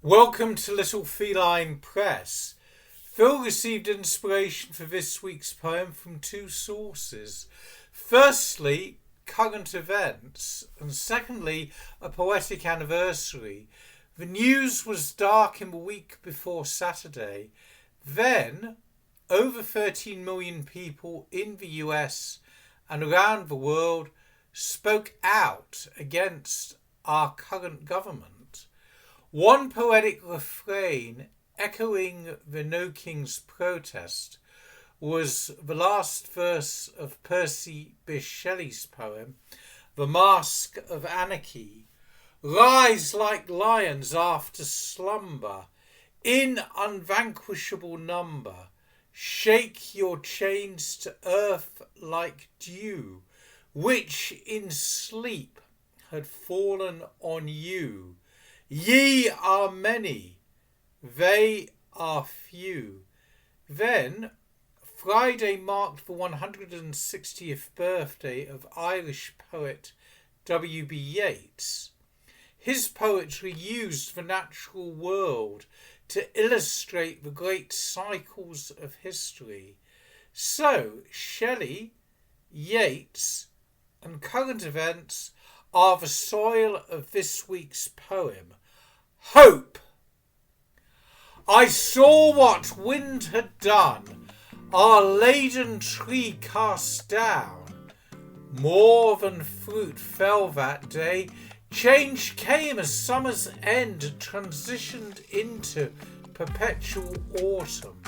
Welcome to Little Feline Press. Phil received inspiration for this week's poem from two sources. Firstly, current events, and secondly, a poetic anniversary. The news was dark in the week before Saturday. Then, over 13 million people in the US and around the world spoke out against our current government. One poetic refrain echoing the No King's protest was the last verse of Percy, Bysshe Shelley's poem, The Mask of Anarchy. Rise like lions after slumber, in unvanquishable number. Shake your chains to earth like dew, which in sleep had fallen on you. Ye are many, they are few. Then Friday marked the 160th birthday of Irish poet W.B. Yeats. His poetry used the natural world to illustrate the great cycles of history. So Shelley, Yeats, and current events are the soil of this week's poem. Hope. I saw what wind had done, our laden tree cast down. More than fruit fell that day. Change came as summer's end had transitioned into perpetual autumn.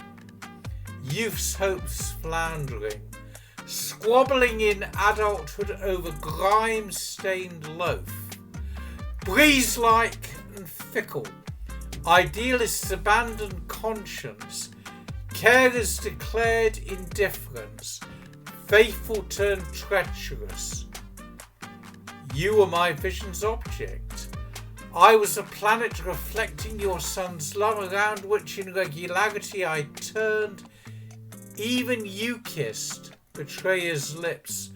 Youth's hopes floundering, squabbling in adulthood over grime-stained loaf. Breeze-like and fickle, idealists abandoned conscience, carers declared indifference, faithful turned treacherous. You were my vision's object. I was a planet reflecting your sun's love, around which in regularity I turned. Even you kissed betrayer's lips,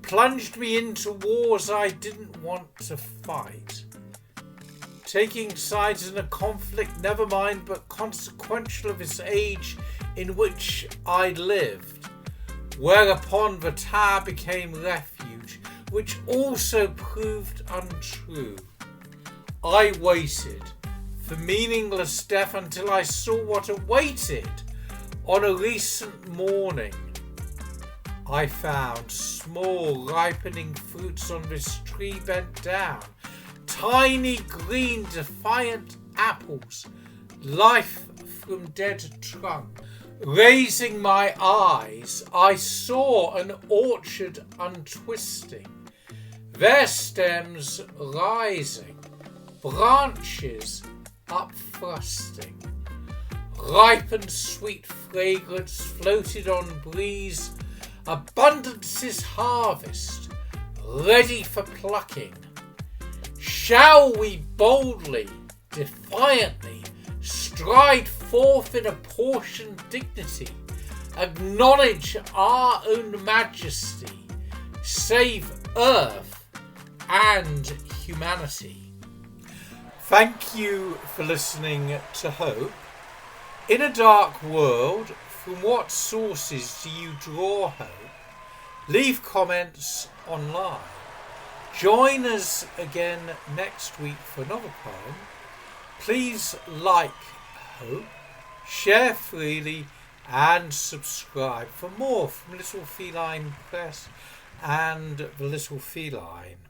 plunged me into wars I didn't want to fight. Taking sides in a conflict, never mind, but consequential of this age in which I lived, whereupon the tower became refuge, which also proved untrue. I waited for meaningless death until I saw what awaited on a recent morning. I found small ripening fruits on this tree bent down, tiny green defiant apples, life from dead trunk. Raising my eyes, I saw an orchard untwisting, their stems rising, branches upthrusting. Ripened sweet fragrance floated on breeze, abundance's harvest, ready for plucking. Shall we boldly, defiantly, stride forth in apportioned dignity, acknowledge our own majesty, save earth and humanity? Thank you for listening to Hope. In a dark world, from what sources do you draw hope? Leave comments online. Join us again next week for another poem. Please like Hope, share freely and subscribe for more from Little Feline Press and the Little Feline.